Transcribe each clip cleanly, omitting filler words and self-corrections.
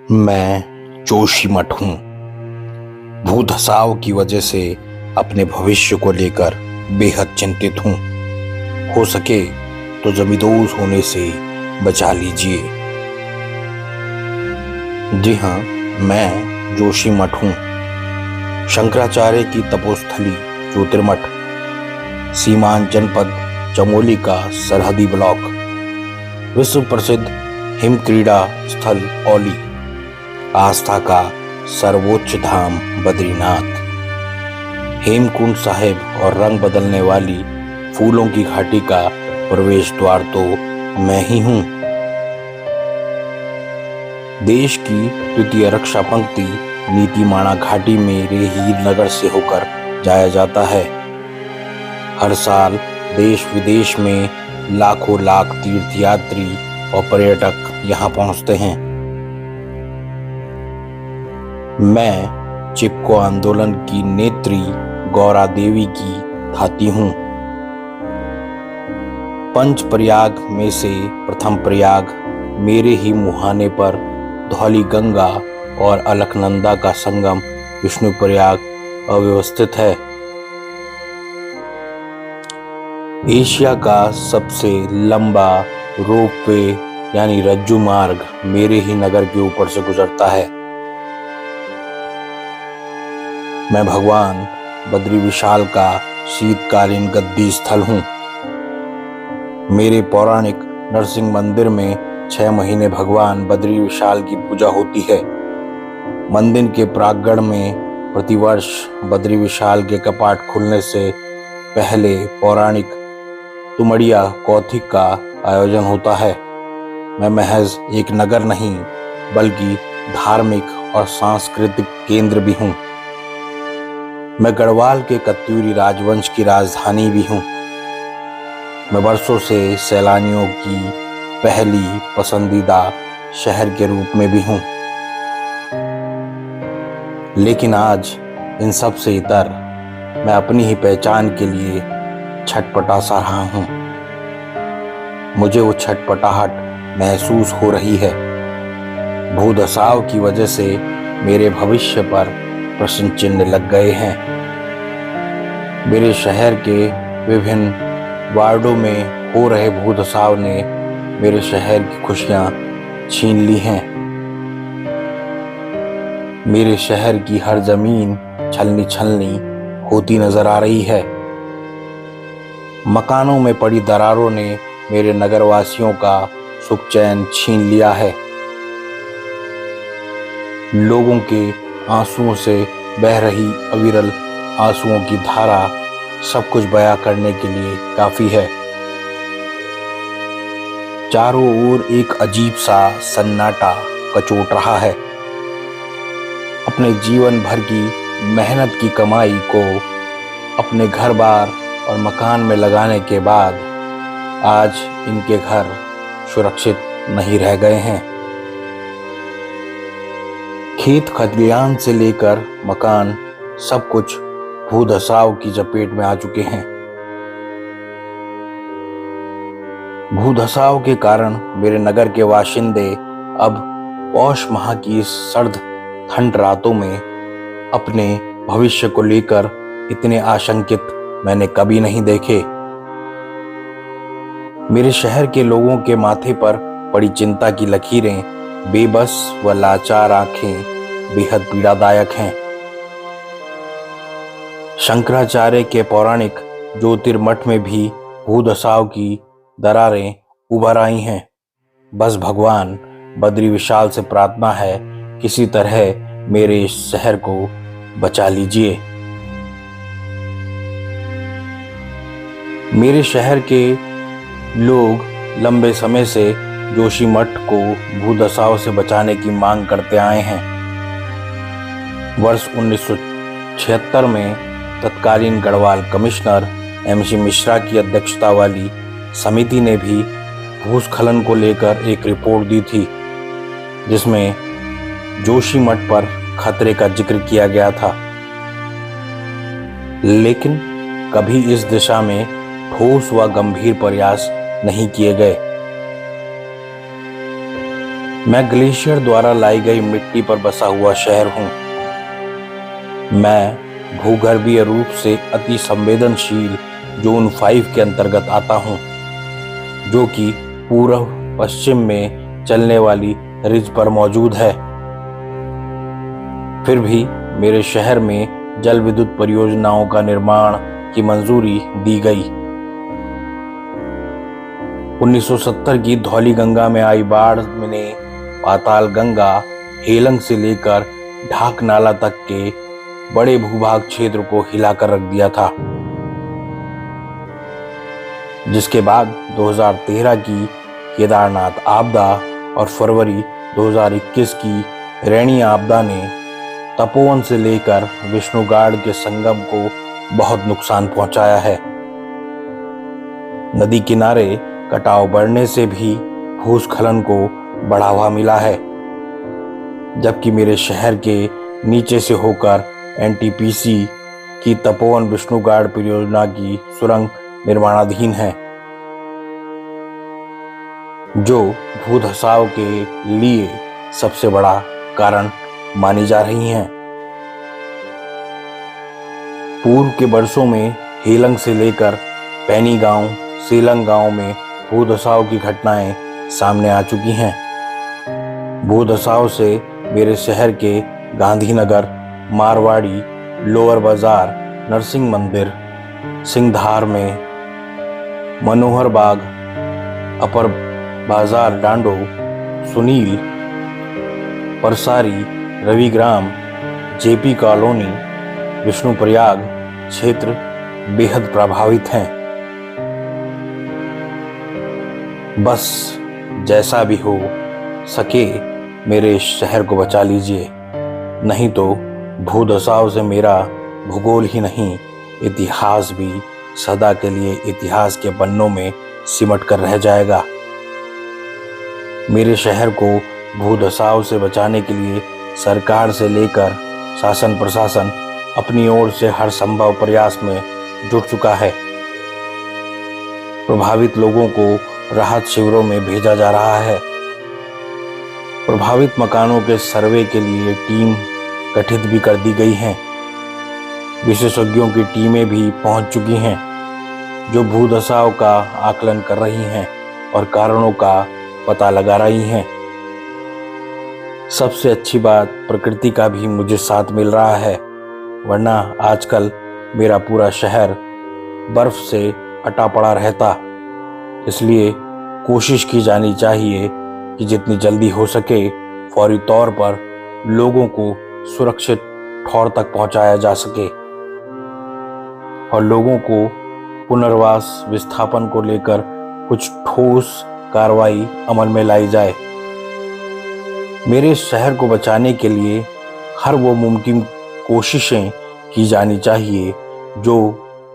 मैं जोशीमठ हूँ। भूधसाव की वजह से अपने भविष्य को लेकर बेहद चिंतित हूँ। हो सके तो जमींदोज होने से बचा लीजिए। जी हाँ, मैं जोशीमठ हूँ। शंकराचार्य की तपोस्थली ज्योतिर्मठ, सीमांत जनपद चमोली का सरहदी ब्लॉक, विश्व प्रसिद्ध हिम क्रीड़ा स्थल औली, आस्था का सर्वोच्च धाम बद्रीनाथ, हेमकुंड साहिब और रंग बदलने वाली फूलों की घाटी का प्रवेश द्वार तो मैं ही हूँ। देश की द्वितीय रक्षा पंक्ति नीतीमाणा घाटी में रेहीर नगर से होकर जाया जाता है। हर साल देश विदेश में लाखों लाख तीर्थयात्री और पर्यटक यहाँ पहुँचते हैं। मैं चिपको आंदोलन की नेत्री गौरा देवी की धाती हूँ। पंच प्रयाग में से प्रथम प्रयाग मेरे ही मुहाने पर धौली गंगा और अलकनंदा का संगम विष्णु प्रयाग अव्यवस्थित है। एशिया का सबसे लंबा रोपवे यानी रज्जू मार्ग मेरे ही नगर के ऊपर से गुजरता है। मैं भगवान बद्री विशाल का शीतकालीन गद्दी स्थल हूँ। मेरे पौराणिक नरसिंह मंदिर में 6 महीने भगवान बद्री विशाल की पूजा होती है। मंदिर के प्रांगण में प्रतिवर्ष बद्री विशाल के कपाट खुलने से पहले पौराणिक तुमड़िया कौथिक का आयोजन होता है। मैं महज एक नगर नहीं बल्कि धार्मिक और सांस्कृतिक केंद्र भी हूँ। मैं गढ़वाल के कत्यूरी राजवंश की राजधानी भी हूँ। मैं वर्षों से सैलानियों की पहली पसंदीदा शहर के रूप में भी हूँ। लेकिन आज इन सब से इतर मैं अपनी ही पहचान के लिए छटपटा सा रहा हूँ। मुझे वो छटपटाहट महसूस हो रही है। भूधसाव की वजह से मेरे भविष्य पर प्रश्न चिन्ह लग गए हैं। मेरे शहर के विभिन्न वार्डों में हो रहे भूधसाव ने मेरे शहर की खुशियां छीन ली हैं। मेरे शहर की हर जमीन छलनी छलनी होती नजर आ रही है। मकानों में पड़ी दरारों ने मेरे नगरवासियों का सुख चैन छीन लिया है। लोगों के आंसुओं से बह रही अविरल आंसुओं की धारा सब कुछ बयां करने के लिए काफी है। चारों ओर एक अजीब सा सन्नाटा कचोट रहा है। अपने जीवन भर की मेहनत की कमाई को अपने घर बार और मकान में लगाने के बाद आज इनके घर सुरक्षित नहीं रह गए हैं। खेत खलियान से लेकर मकान सब कुछ भूधसाव की चपेट में आ चुके हैं। भूधसाव के कारण मेरे नगर के बाशिंदे अब पौष माह की सर्द ठंड रातों में अपने भविष्य को लेकर इतने आशंकित मैंने कभी नहीं देखे। मेरे शहर के लोगों के माथे पर पड़ी चिंता की लकीरें, बेबस व लाचार आंखें बेहद पीड़ादायक हैं। शंकराचार्य के पौराणिक ज्योतिर्मठ में भी भूधसाव की दरारें उभर आई हैं। बस भगवान बद्री विशाल से प्रार्थना है, किसी तरह मेरे इस शहर को बचा लीजिए। मेरे शहर के लोग लंबे समय से जोशीमठ को भूधसाव से बचाने की मांग करते आए हैं। वर्ष 1976 में तत्कालीन गढ़वाल कमिश्नर MC मिश्रा की अध्यक्षता वाली समिति ने भी भूस्खलन को लेकर एक रिपोर्ट दी थी, जिसमें जोशीमठ पर खतरे का जिक्र किया गया था। लेकिन कभी इस दिशा में ठोस व गंभीर प्रयास नहीं किए गए। मैं ग्लेशियर द्वारा लाई गई मिट्टी पर बसा हुआ शहर हूँ। मैं भूगर्भीय रूप से अति संवेदनशील जोन 5 के अंतर्गत आता हूँ, जो कि पूर्व पश्चिम में चलने वाली रिज पर मौजूद है। फिर भी मेरे शहर में जल विद्युत परियोजनाओं का निर्माण की मंजूरी दी गई। 1970 की धौली गंगा में आई बाढ़ ने पाताल गंगा, हेलंग से लेकर ढाक नाला तक के बड़े भूभाग क्षेत्र को हिलाकर रख दिया था, जिसके बाद 2013 की केदारनाथ आपदा और फरवरी 2021 की रैनी आपदा ने तपोवन से लेकर विष्णुगाड़ के संगम को बहुत नुकसान पहुंचाया है। नदी किनारे कटाव बढ़ने से भी भूस्खलन को बढ़ावा मिला है, जबकि मेरे शहर के नीचे से होकर एनटीपीसी की तपोवन विष्णुगाड़ परियोजना की सुरंग निर्माणाधीन है, जो भूधसाव के लिए सबसे बड़ा कारण मानी जा रही हैं। पूर्व के वर्षों में हेलंग से लेकर पैनी गांव, सेलंग गांव में भूधसाव की घटनाएं सामने आ चुकी हैं। भूधसाव से मेरे शहर के गांधीनगर, मारवाड़ी, लोअर बाजार, नरसिंह मंदिर, सिंघधार में, मनोहर बाग, अपर बाजार डांडो, सुनील, परसारी, रविग्राम, जेपी कॉलोनी, विष्णुप्रयाग क्षेत्र बेहद प्रभावित हैं। बस जैसा भी हो सके मेरे शहर को बचा लीजिए, नहीं तो भूधसाव से मेरा भूगोल ही नहीं, इतिहास भी सदा के लिए इतिहास के पन्नों में सिमट कर रह जाएगा। मेरे शहर को भूधसाव से बचाने के लिए सरकार से लेकर शासन प्रशासन अपनी ओर से हर संभव प्रयास में जुट चुका है। प्रभावित लोगों को राहत शिविरों में भेजा जा रहा है। प्रभावित मकानों के सर्वे के लिए टीम गठित भी कर दी गई हैं। विशेषज्ञों की टीमें भी पहुंच चुकी हैं, जो भूधसाव का आकलन कर रही हैं और कारणों का पता लगा रही हैं। सबसे अच्छी बात, प्रकृति का भी मुझे साथ मिल रहा है, वरना आजकल मेरा पूरा शहर बर्फ से अटा पड़ा रहता। इसलिए कोशिश की जानी चाहिए कि जितनी जल्दी हो सके फौरी तौर पर लोगों को सुरक्षित ठौर तक पहुंचाया जा सके और लोगों को पुनर्वास विस्थापन को लेकर कुछ ठोस कार्रवाई अमल में लाई जाए। मेरे शहर को बचाने के लिए हर वो मुमकिन कोशिशें की जानी चाहिए जो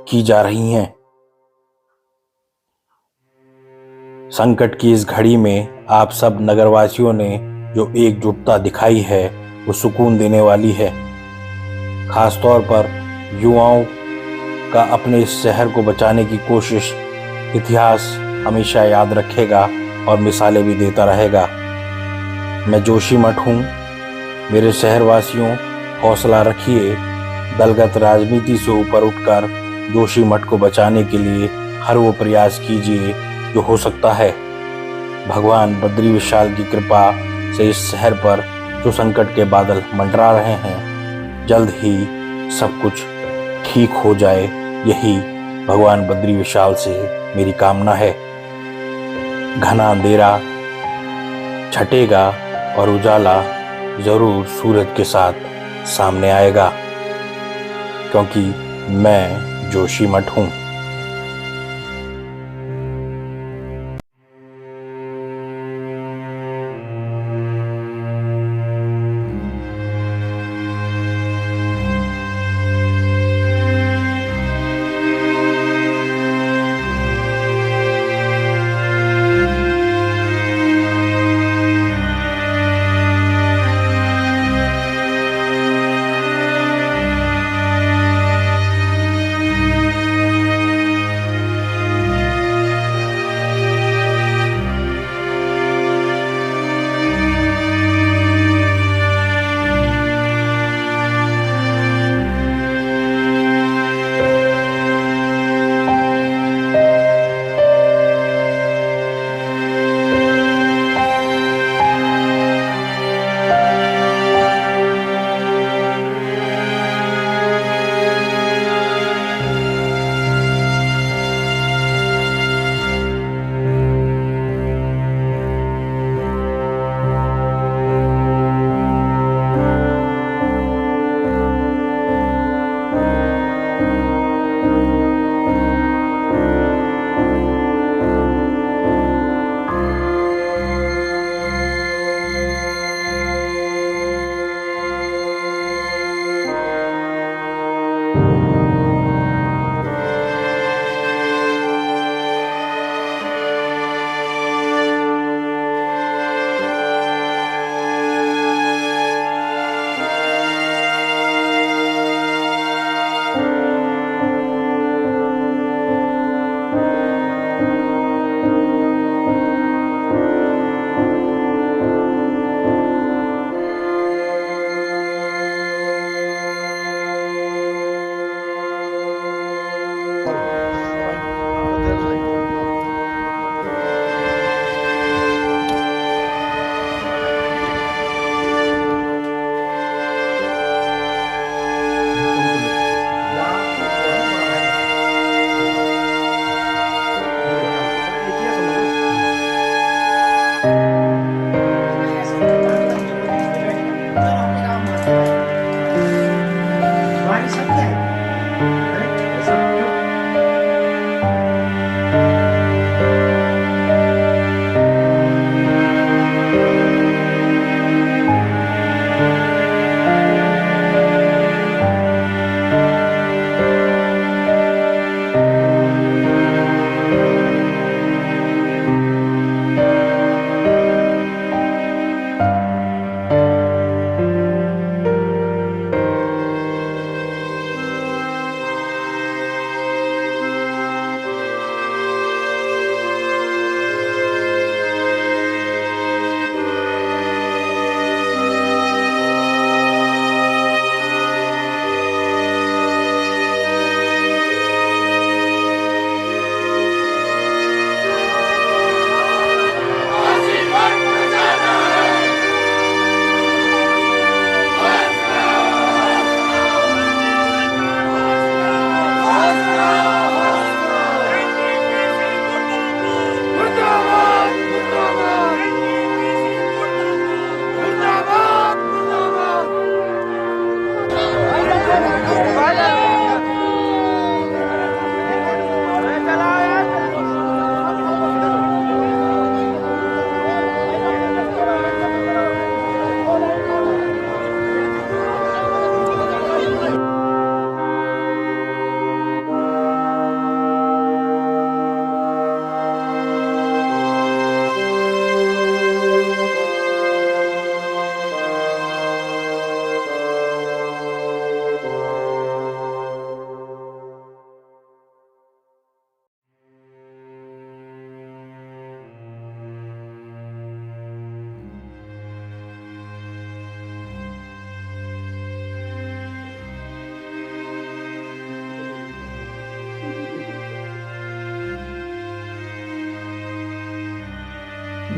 की जा रही हैं। संकट की इस घड़ी में आप सब नगरवासियों ने जो एकजुटता दिखाई है वो सुकून देने वाली है। खासतौर पर युवाओं का अपने इस शहर को बचाने की कोशिश इतिहास हमेशा याद रखेगा और मिसालें भी देता रहेगा। मैं जोशीमठ हूँ। मेरे शहरवासियों, हौसला रखिए। दलगत राजनीति से ऊपर उठकर जोशीमठ को बचाने के लिए हर वो प्रयास कीजिए जो हो सकता है। भगवान बद्री विशाल की कृपा से इस शहर पर जो संकट के बादल मंडरा रहे हैं, जल्द ही सब कुछ ठीक हो जाए, यही भगवान बद्री विशाल से मेरी कामना है। घना अंधेरा छटेगा और उजाला जरूर सूरज के साथ सामने आएगा, क्योंकि मैं जोशीमठ हूँ।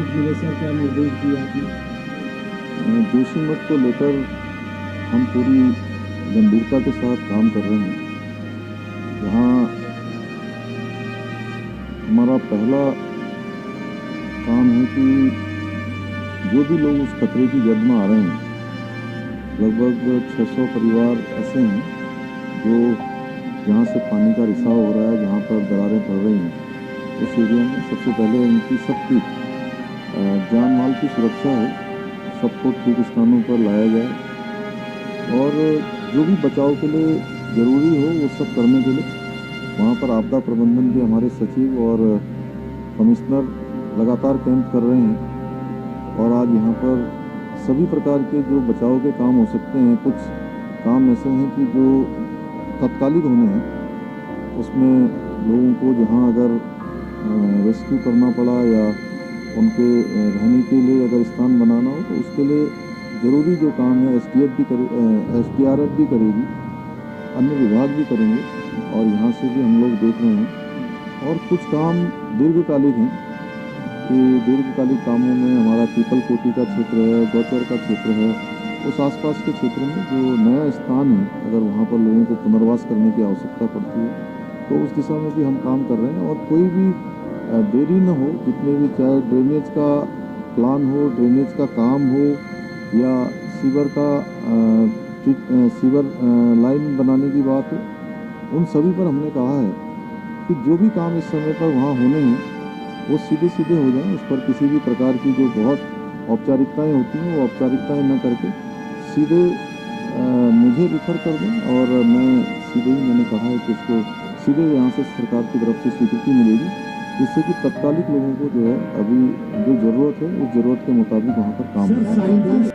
जोशीमठ मिले सर, क्या निर्देश दिए आपने? जोशीमठ को लेकर हम पूरी गंभीरता के साथ काम कर रहे हैं। यहाँ हमारा पहला काम है कि जो भी लोग उस खतरे की जद में आ रहे हैं, लगभग 600 परिवार ऐसे हैं जो जहाँ से पानी का रिसाव हो रहा है, जहाँ पर दरारें पड़ रही हैं, उस एरिया में सबसे पहले उनकी सबकी जान माल की सुरक्षा है, सबको ठीक स्थानों पर लाया जाए और जो भी बचाव के लिए ज़रूरी हो वो सब करने के लिए वहाँ पर आपदा प्रबंधन के हमारे सचिव और कमिश्नर लगातार कैंप कर रहे हैं। और आज यहाँ पर सभी प्रकार के जो बचाव के काम हो सकते हैं, कुछ काम ऐसे हैं कि जो तत्कालिक होने हैं, उसमें लोगों को जहाँ अगर रेस्क्यू करना पड़ा या उनके रहने के लिए अगर स्थान बनाना हो तो उसके लिए ज़रूरी जो काम है SDRF भी करेगी, अन्य विभाग भी करेंगे और यहाँ से भी हम लोग देख रहे हैं। और कुछ काम दीर्घकालिक हैं कि दीर्घकालिक कामों में हमारा पीपल कोटी का क्षेत्र है, गौचर का क्षेत्र है, उस आसपास के क्षेत्र में जो नया स्थान है, अगर वहाँ पर लोगों को पुनर्वास करने की आवश्यकता पड़ती है तो उस दिशा में भी हम काम कर रहे हैं। और कोई भी देरी न हो, जितने भी चाहे ड्रेनेज का प्लान हो, ड्रेनेज का काम हो या सीवर का सीवर लाइन बनाने की बात हो, उन सभी पर हमने कहा है कि जो भी काम इस समय पर वहाँ होने हैं वो सीधे सीधे हो जाएं। उस पर किसी भी प्रकार की जो बहुत औपचारिकताएं होती हैं वो औपचारिकताएं न करके सीधे मुझे रिफर कर दें और मैं सीधे ही मैंने कहा है कि उसको सीधे यहाँ से सरकार की तरफ से स्वीकृति मिलेगी, जिससे कि तत्कालिक लोगों को जो है अभी जो ज़रूरत है उस ज़रूरत के मुताबिक वहाँ पर काम करें।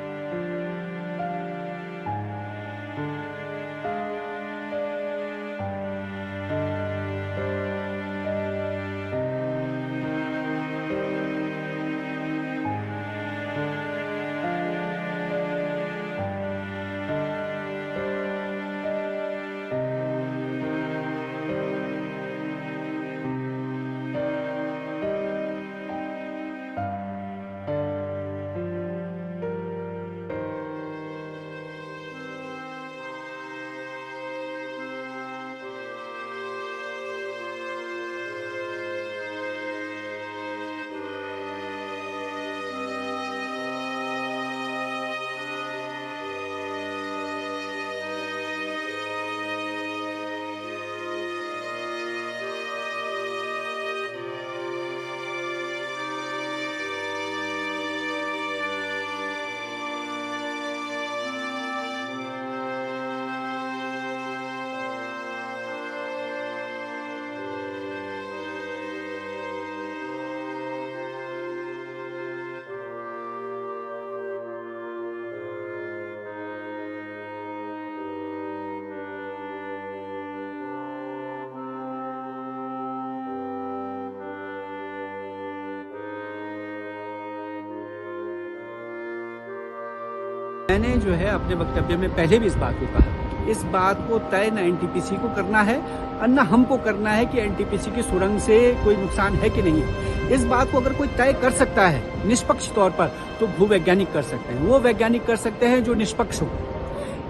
मैंने जो है अपने वक्तव्य में पहले भी इस बात को कहा, इस बात को तय न एनटीपीसी को करना है और न हमको करना है कि एनटीपीसी की सुरंग से कोई नुकसान है कि नहीं है। इस बात को अगर कोई तय कर सकता है निष्पक्ष तौर पर तो भूवैज्ञानिक कर सकते हैं, वो वैज्ञानिक कर सकते हैं जो निष्पक्ष हो।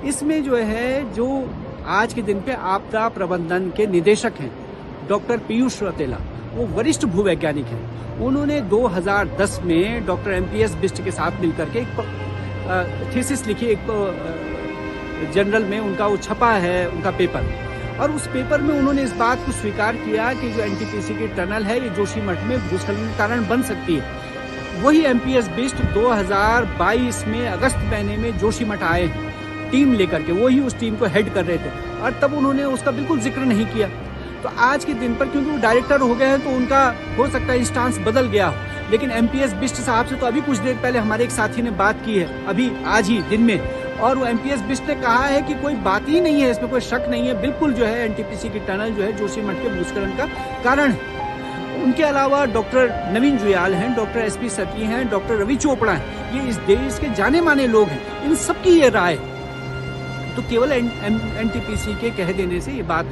इसमें जो है जो आज के दिन पे आपदा प्रबंधन के निदेशक हैं डॉक्टर पीयूष रौतेला, वो वरिष्ठ भूवैज्ञानिक हैं। उन्होंने 2010 में डॉक्टर MPS बिष्ट के साथ मिलकर के एक थीसिस लिखी, एक जर्नल में उनका वो छपा है उनका पेपर, और उस पेपर में उन्होंने इस बात को स्वीकार किया कि जो एनटीपीसी की टनल है ये जोशीमठ में भूस्खलन के कारण बन सकती है। वही MPS बिष्ट 2022 में अगस्त महीने में जोशीमठ आए टीम लेकर के, वही उस टीम को हेड कर रहे थे और तब उन्होंने उसका बिल्कुल जिक्र नहीं किया। तो आज के दिन पर क्योंकि वो डायरेक्टर हो गए हैं तो उनका हो सकता है स्टांस बदल गया हो, लेकिन MPS बिष्ट साहब से तो अभी कुछ देर पहले हमारे एक साथी ने बात की है, अभी आज ही दिन में, और वो MPS बिष्ट ने कहा है कि कोई बात ही नहीं है, इसमें कोई शक नहीं है, बिल्कुल जो है एनटीपीसी की टनल जो है जोशीमठ के भूस्खलन का कारण है। उनके अलावा डॉक्टर नवीन जुयाल हैं, डॉक्टर SP सती हैं, डॉक्टर रवि चोपड़ा हैं, ये इस देश के जाने माने लोग हैं, इन सबकी ये राय। तो केवल एनटीपीसी के कह देने से ये बात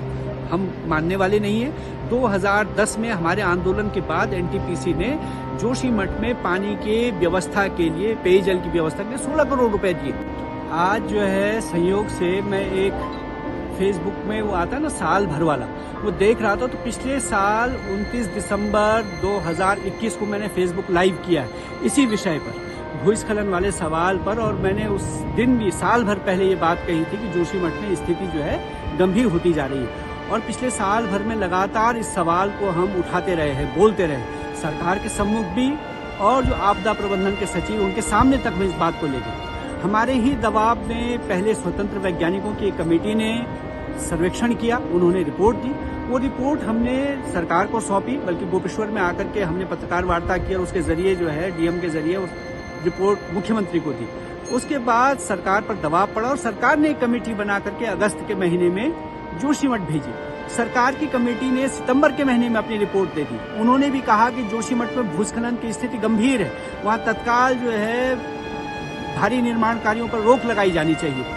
हम मानने वाले नहीं है। 2010 में हमारे आंदोलन के बाद एनटीपीसी ने जोशीमठ में पानी के व्यवस्था के लिए, पेयजल की व्यवस्था के लिए 16 करोड़ रुपए दिए। आज जो है संयोग से मैं एक फेसबुक में वो आता है ना साल भर वाला, वो देख रहा था, तो पिछले साल 29 दिसंबर 2021 को मैंने फेसबुक लाइव किया है इसी विषय पर, भूस्खलन वाले सवाल पर, और मैंने उस दिन भी साल भर पहले ये बात कही थी कि जोशीमठ में स्थिति जो है गंभीर होती जा रही है। और पिछले साल भर में लगातार इस सवाल को हम उठाते रहे हैं, बोलते रहे, सरकार के सम्मुख भी और जो आपदा प्रबंधन के सचिव उनके सामने तक में इस बात को ले गए। हमारे ही दबाव में पहले स्वतंत्र वैज्ञानिकों की एक कमेटी ने सर्वेक्षण किया, उन्होंने रिपोर्ट दी, वो रिपोर्ट हमने सरकार को सौंपी, बल्कि गोपेश्वर में आकर के हमने पत्रकार वार्ता की और उसके जरिए जो है डीएम के जरिए उस रिपोर्ट मुख्यमंत्री को दी। उसके बाद सरकार पर दबाव पड़ा और सरकार ने एक कमेटी बना करके अगस्त के महीने में जोशीमठ भेजी। सरकार की कमेटी ने सितंबर के महीने में अपनी रिपोर्ट दे दी। उन्होंने भी कहा कि जोशीमठ में भूस्खलन की स्थिति गंभीर है, वहां तत्काल जो है भारी निर्माण कार्यों पर रोक लगाई जानी चाहिए।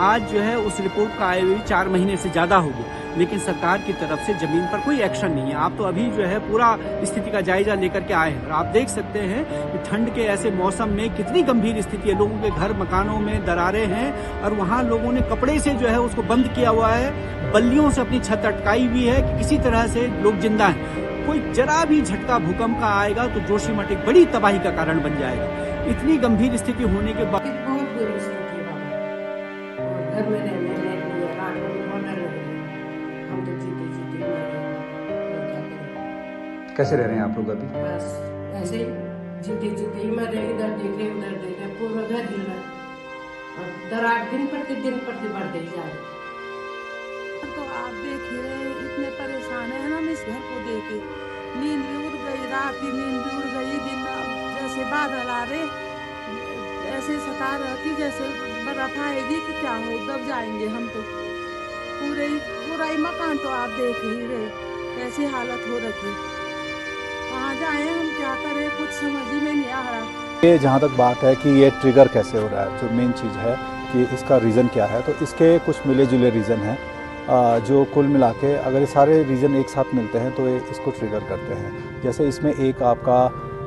आज जो है उस रिपोर्ट का आए हुए 4 महीने से ज्यादा हो गया, लेकिन सरकार की तरफ से जमीन पर कोई एक्शन नहीं है। आप तो अभी जो है पूरा स्थिति का जायजा लेकर के आए हैं और आप देख सकते हैं कि ठंड के ऐसे मौसम में कितनी गंभीर स्थिति है। लोगों के घर मकानों में दरारें हैं और वहां लोगों ने कपड़े से जो है उसको बंद किया हुआ है, बल्लियों से अपनी छत अटकाई हुई है कि किसी तरह से लोग जिंदा हैं। कोई जरा भी झटका भूकंप का आएगा तो जोशीमठ एक बड़ी तबाही का कारण बन जाएगा। इतनी गंभीर स्थिति होने के बाद बहुत बुरी स्थिति है बाबा, और घर में रहने लगे, रात में मरने लगे, हम तो जीते जीते मर गए, और क्या करें। कैसे रह रहे हैं आप लोग अभी? बस ऐसे ही जीते जीते ही मर रहे, इधर देखे उधर देखे, पूरा घर हिल रहा और दरार दिन प्रतिदिन बढ़ते जा रहे। तो आप देख ही रहे, इतने परेशान है हम इस घर को देखे, नींद भी उड़ गई, रात की नींद भी उड़ गई, दिन जैसे बादल आ रहे ऐसे सता रहती जैसे बर्फ आएगी कि क्या हो, दब जाएंगे हम तो। पूरा ही मकान तो आप देख ही रहे कैसी हालत हो रखी, कहाँ जाए हम, क्या करें, कुछ समझ ही में नहीं आ रहा। ये जहाँ तक बात है कि ये ट्रिगर कैसे हो रहा है, जो मेन चीज़ है कि इसका रीज़न क्या है, तो इसके कुछ मिले जुले रीज़न हैं जो कुल मिला के अगर ये सारे रीज़न एक साथ मिलते हैं तो ये इसको ट्रिगर करते हैं। जैसे इसमें एक आपका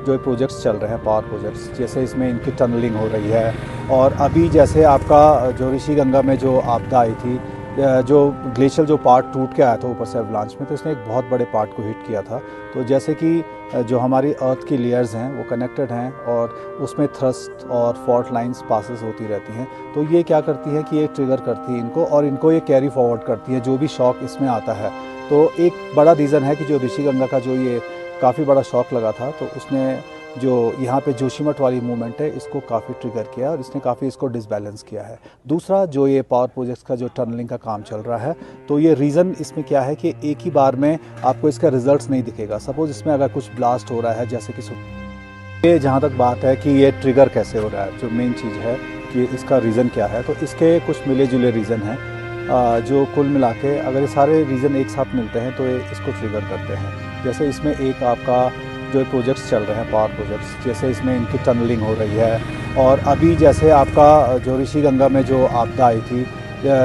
जो प्रोजेक्ट्स चल रहे हैं, पावर प्रोजेक्ट्स, जैसे इसमें इनकी टनलिंग हो रही है, और अभी जैसे आपका जो ऋषिगंगा में जो आपदा आई थी, जो ग्लेशियर जो पार्ट टूट के आया था ऊपर से एवलांच में, तो इसने एक बहुत बड़े पार्ट को हिट किया था। तो जैसे कि जो हमारी अर्थ की लेयर्स हैं वो कनेक्टेड हैं और उसमें थ्रस्ट और फॉल्ट लाइंस पासेस होती रहती हैं, तो ये क्या करती है कि ये ट्रिगर करती है इनको और इनको ये कैरी फॉरवर्ड करती है जो भी शॉक इसमें आता है। तो एक बड़ा रीज़न है कि जो ऋषिगंगा का जो ये काफ़ी बड़ा शॉक लगा था, तो उसने जो यहाँ पे जोशीमठ वाली मूवमेंट है इसको काफ़ी ट्रिगर किया और इसने काफ़ी इसको डिसबैलेंस किया है। दूसरा जो ये पावर प्रोजेक्ट्स का जो टनलिंग का काम चल रहा है, तो ये रीज़न इसमें क्या है कि एक ही बार में आपको इसका रिजल्ट्स नहीं दिखेगा। सपोज़ इसमें अगर कुछ ब्लास्ट हो रहा है, जैसे कि ये जहाँ तक बात है कि ये ट्रिगर कैसे हो रहा है, जो मेन चीज़ है कि इसका रीज़न क्या है, तो इसके कुछ मिले जुले रीज़न हैं जो कुल मिला के अगर ये सारे रीज़न एक साथ मिलते हैं तो ये इसको ट्रिगर करते हैं। जैसे इसमें एक आपका जो प्रोजेक्ट्स चल रहे हैं, पावर प्रोजेक्ट्स, जैसे इसमें इनकी टनलिंग हो रही है, और अभी जैसे आपका जो ऋषिगंगा में जो आपदा आई थी,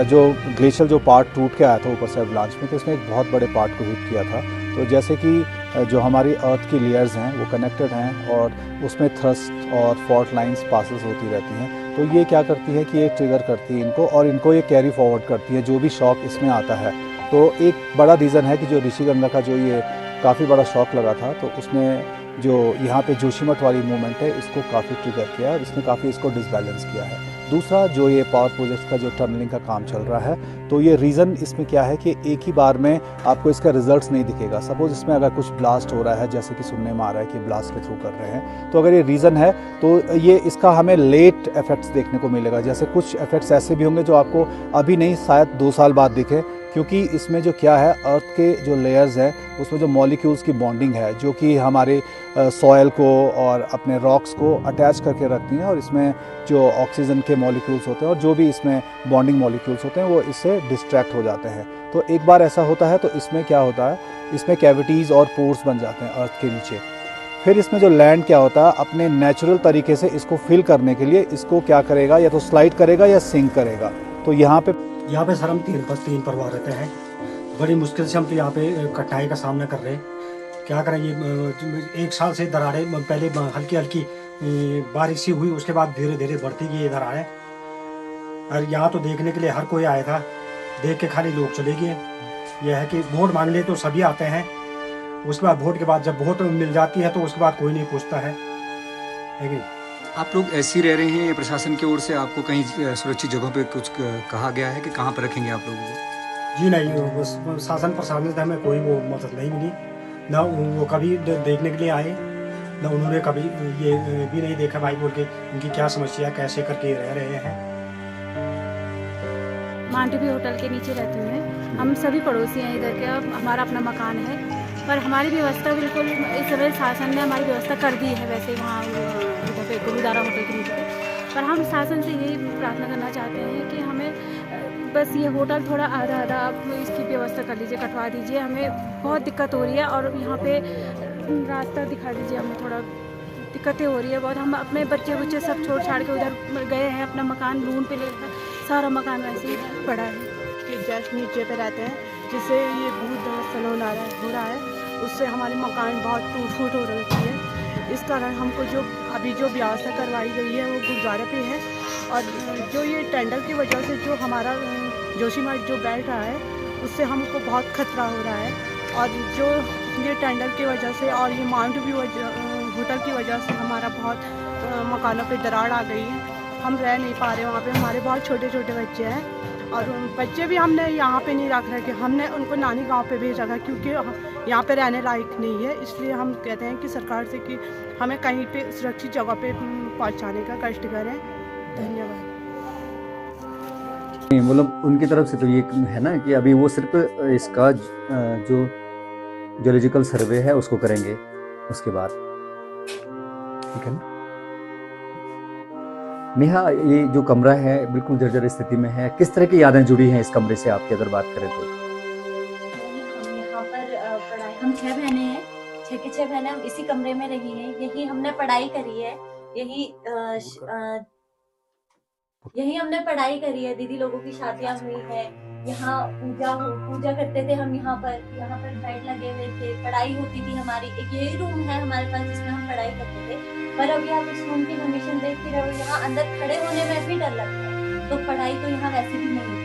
जो ग्लेशियर जो पार्ट टूट के आया था ऊपर से एवलांच में, तो इसने एक बहुत बड़े पार्ट को हिट किया था। तो जैसे कि जो हमारी अर्थ की लेयर्स हैं वो कनेक्टेड हैं और उसमें थ्रस्ट और फॉल्ट लाइंस पासेस होती रहती हैं, तो ये क्या करती है कि ये ट्रिगर करती है इनको और इनको ये कैरी फॉरवर्ड करती है जो भी शॉक इसमें आता है। तो एक बड़ा रीज़न है कि जो ऋषिगंगा का जो ये काफ़ी बड़ा शॉक लगा था, तो उसने जो यहाँ पे जोशीमठ वाली मूवमेंट है इसको काफ़ी ट्रिगर किया और इसने काफ़ी इसको डिसबैलेंस किया है। दूसरा जो ये पावर प्रोजेक्ट्स का जो टनलिंग का काम चल रहा है, तो ये रीज़न इसमें क्या है कि एक ही बार में आपको इसका रिजल्ट्स नहीं दिखेगा। सपोज़ इसमें अगर कुछ ब्लास्ट हो रहा है, जैसे कि सुनने में आ रहा है कि ब्लास्ट के थ्रू कर रहे हैं, तो अगर ये रीज़न है तो ये इसका हमें लेट इफेक्ट्स देखने को मिलेगा। जैसे कुछ इफेक्ट्स ऐसे भी होंगे जो आपको अभी नहीं, शायद 2 साल बाद दिखे, क्योंकि इसमें जो क्या है, अर्थ के जो लेयर्स हैं उसमें जो मॉलिक्यूल्स की बॉन्डिंग है जो कि हमारे सॉयल को और अपने रॉक्स को अटैच करके रखती हैं, और इसमें जो ऑक्सीजन के मॉलिक्यूल्स होते हैं और जो भी इसमें बॉन्डिंग मॉलिक्यूल्स होते हैं वो इससे डिस्ट्रैक्ट हो जाते हैं। तो एक बार ऐसा होता है तो इसमें क्या होता है, इसमें कैविटीज़ और पोर्स बन जाते हैं अर्थ के नीचे। फिर इसमें जो लैंड क्या होता है, अपने नेचुरल तरीके से इसको फिल करने के लिए इसको क्या करेगा, या तो स्लाइड करेगा या सिंक करेगा। तो यहाँ पे सर हम 3 परिवार रहते हैं, बड़ी मुश्किल से हम तो यहाँ पे कठिनाई का सामना कर रहे हैं। क्या करें, ये 1 साल से दरारें पहले हल्की हल्की बारिश सी हुई, उसके बाद धीरे धीरे बढ़ती गई ये दरारें। और यहाँ तो देखने के लिए हर कोई आया था, देख के खाली लोग चले गए। यह है कि वोट मांगने तो सभी आते हैं, उसके बाद वोट के बाद जब वोट मिल जाती है तो उसके बाद कोई नहीं पूछता है कि नहीं? आप लोग ऐसे ही रह रहे हैं, प्रशासन की ओर से आपको कहीं सुरक्षित जगहों पे कुछ कहा गया है कि कहाँ पर रखेंगे आप लोगों को? जी नहीं, शासन प्रशासन से हमें कोई वो मदद नहीं मिली, ना वो कभी देखने के लिए आए, ना उन्होंने कभी ये भी नहीं देखा भाई बोल के इनकी क्या समस्या है, कैसे करके रह रहे हैं। मांडवी होटल के नीचे रहती हूँ मैं। हम सभी पड़ोसी हैं इधर के, हमारा अपना मकान है, पर हमारी व्यवस्था बिल्कुल इस समय शासन ने हमारी व्यवस्था कर दी है। वैसे वहाँ उधर पे गुरुद्वारा होटल के नीचे, पर हम शासन से यही प्रार्थना करना चाहते हैं कि हमें बस ये होटल थोड़ा आधा आधा आप इसकी व्यवस्था कर लीजिए, कटवा दीजिए। हमें बहुत दिक्कत हो रही है और यहाँ पे रास्ता दिखा दीजिए, हमें थोड़ा दिक्कतें हो रही है बहुत। हम अपने बच्चे सब छोड़ छाड़ के उधर गए हैं, अपना मकान लोन पे लेकर, सारा मकान वैसे ही पड़ा है कि जस्ट नीचे पे रहते हैं, जिससे ये बहुत दरअसल हो रहा है, उससे हमारे मकान बहुत टूट फूट हो रही है। इस कारण हमको जो अभी जो व्यवस्था करवाई गई है वो गुरुद्वारे पे है, और जो ये टेंडर की वजह से जो हमारा जोशीमठ जो बैठ रहा है उससे हमको बहुत खतरा हो रहा है, और जो ये टेंडर की वजह से और ये मांडवी होटल की वजह से हमारा बहुत मकानों पे दरार आ गई है। हम रह नहीं पा रहे वहाँ पे, हमारे बहुत छोटे छोटे बच्चे हैं, और बच्चे भी हमने यहाँ पे नहीं रख रखे, हमने उनको नानी गांव पे भेज रखा क्योंकि यहाँ पे रहने लायक नहीं है। इसलिए हम कहते हैं कि सरकार से कि हमें कहीं पे सुरक्षित जगह पे पहुँचाने का कष्ट करें। धन्यवाद। मतलब उनकी तरफ से तो ये है ना कि अभी वो सिर्फ इसका जो जियोलॉजिकल सर्वे है उसको करेंगे, उसके बाद ठीक है ना। नेहा, ये जो कमरा है बिल्कुल जर्जर स्थिति में है, किस तरह की यादें जुड़ी हैं इस कमरे से आपकी अगर बात करें तो? हम यहाँ पर पढ़ाई, हम 6 बहनें हैं, 6 की 6 बहनें हम इसी कमरे में रही हैं, यही हमने पढ़ाई करी है, यही हमने पढ़ाई करी है। दीदी लोगों की शादियां हुई है, यहाँ पूजा करते थे हम, यहाँ पर बेड लगे हुए थे, पढ़ाई होती थी हमारी। एक यही रूम है हमारे पास जिसमें हम पढ़ाई करते थे, पर अभी आप इस रूम की कंडीशन देख ही रहे हो, यहाँ अंदर खड़े होने में भी डर लगता है, तो पढ़ाई तो यहाँ वैसे भी नहीं है।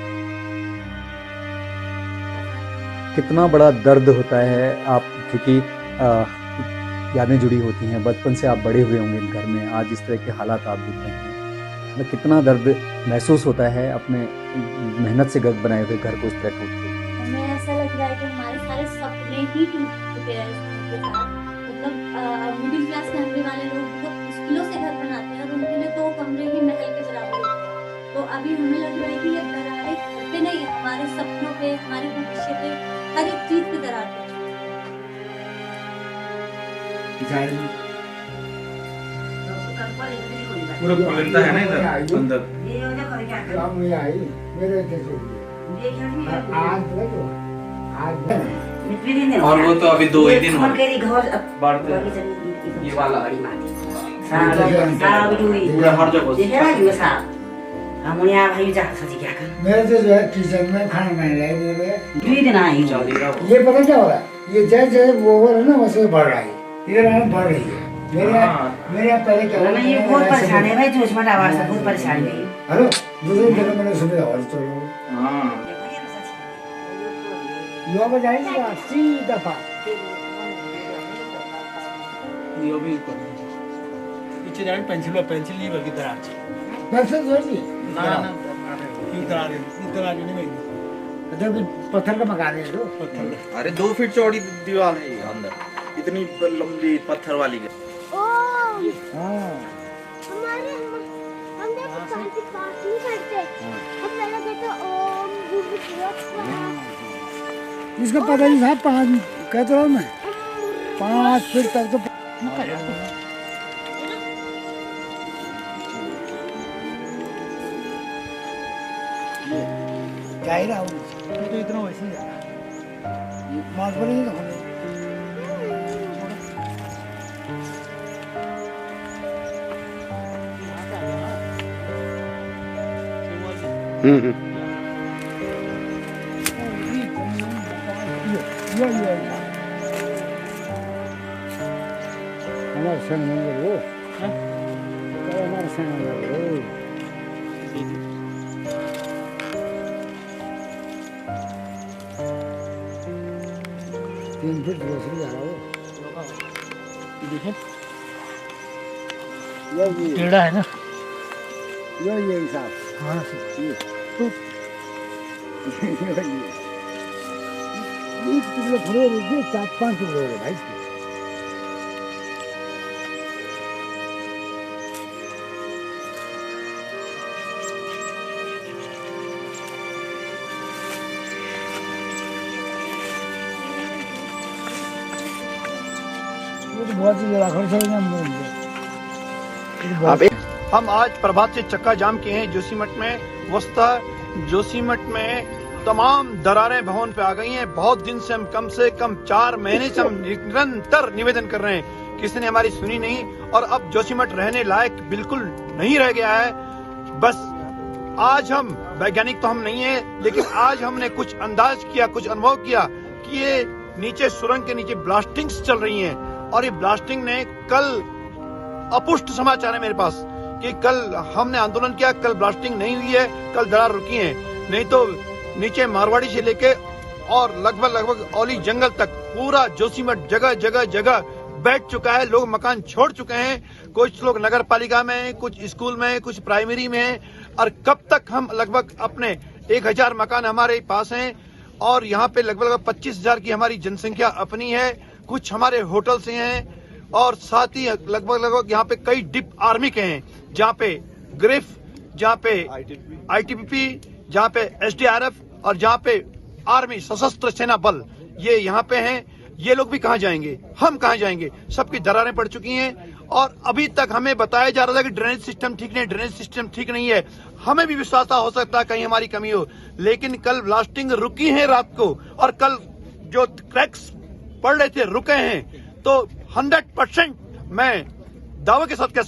कितना बड़ा दर्द होता है, आप क्योंकि यादें जुड़ी होती हैं, बचपन से आप बड़े हुए होंगे इन घर में, आज इस तरह के हालात आप देख रहे हैं, मतलब कितना दर्द महसूस होता है अपने मेहनत से बनाए हुए घर को इस तरह टूट के। हमें ऐसा लग रहा है कि हमारे सारे सपने ही टूट चुके हैं इसके साथ। मतलब मिडिल क्लास फैमिली वाले लोग बहुत मुश्किलों से घर बनाते हैं और उनके लिए 2 कमरे ही महल के बराबर होते हैं। तो अभी हमें लग रहा है कि ये दरारें घर पे नहीं, हमारे सपनों पे, हमारे भविष्य पे, हर एक चीज पे दरार पड़ चुकी है। पूरा खुलता है ना इधर अंदर। और वो तो अभी 2 ही दिन हुए ये वाला पूरा हर जगह मेरे तो जो है किचन में खाना बनाने लगे 2 दिन आई। ये पता क्या हो रहा है, ये जैसे वो हो रहा है ना वैसे बढ़ रहा है, ये बढ़ रही है। मेरे यहाँ पहले क्या होता है, ये बहुत परेशानी है भाई, जोशमठ आवाज से बहुत परेशानी है। हेलो, दूसरे जगह मैंने सुबह आवाज चलो। हां, यो बजाई सीधा पा यो भी पीछे जाए पेंसिल नहीं बल्कि दरार पेंसिल जोड़ी ना क्यों दरार नहीं भाई, जब पत्थर का मकान है तो पत्थर। अरे 2 फीट चौड़ी दीवार है अंदर, इतनी लंबी पत्थर वाली है। हमारे हम देखो कान के पास नहीं करते, हम पहले कहते ओम भूर्भुवः। इसका पता नहीं था, 5 कहते रहो मैं 5 फीट तक तो क्या ही रहा हूँ, तो इतना वैसे ही है मार्च पर नहीं तो ये हमारे संग मंदिर वो हमारे संग मंदिर वो 3 फीट दूसरी जा रहा हो देखें ये टेढ़ा है ना ये हिसाब हाँ ये टुकड़े थोड़े रुके 4-5 टुकड़े हो गए भाई हम आज प्रभात से चक्का जाम किए हैं जोशीमठ में। वस्तः जोशीमठ में तमाम दरारें भवन पे आ गई हैं। बहुत दिन से कम 4 महीने से हम निरंतर निवेदन कर रहे हैं, किसी ने हमारी सुनी नहीं और अब जोशीमठ रहने लायक बिल्कुल नहीं रह गया है। बस आज हम वैज्ञानिक तो हम नहीं है, लेकिन आज हमने कुछ अंदाज किया, कुछ अनुभव किया कि ये नीचे सुरंग के नीचे ब्लास्टिंग्स चल रही हैं और ये ब्लास्टिंग ने कल अपुष्ट समाचार है मेरे पास कि कल हमने आंदोलन किया, कल ब्लास्टिंग नहीं हुई है, कल दरार रुकी है। नहीं तो नीचे मारवाड़ी से लेके और लगभग औली जंगल तक पूरा जोशीमठ जगह बैठ चुका है। लोग मकान छोड़ चुके हैं, कुछ लोग नगर पालिका में, कुछ स्कूल में, कुछ प्राइमरी में। और कब तक हम लगभग अपने 1000 मकान हमारे पास हैं और यहाँ पे लगभग 25,000 की हमारी जनसंख्या अपनी है। कुछ हमारे होटल से हैं और साथ ही लगभग यहाँ पे कई डिप आर्मी के हैं, जहाँ पे ग्रिफ, जहाँ पे ITBP, जहाँ पे SDRF और जहाँ पे आर्मी सशस्त्र सेना बल, ये यहाँ पे हैं। ये लोग भी कहाँ जाएंगे, हम कहाँ जाएंगे? सबकी दरारें पड़ चुकी हैं और अभी तक हमें बताया जा रहा था कि ड्रेनेज सिस्टम ठीक नहीं है। हमें भी विश्वास हो सकता है कहीं हमारी कमी हो, लेकिन कल ब्लास्टिंग रुकी है रात को और कल जो क्रैक्स पड़ रहे थे रुके हैं। तो 100% मैं दावे के साथ कह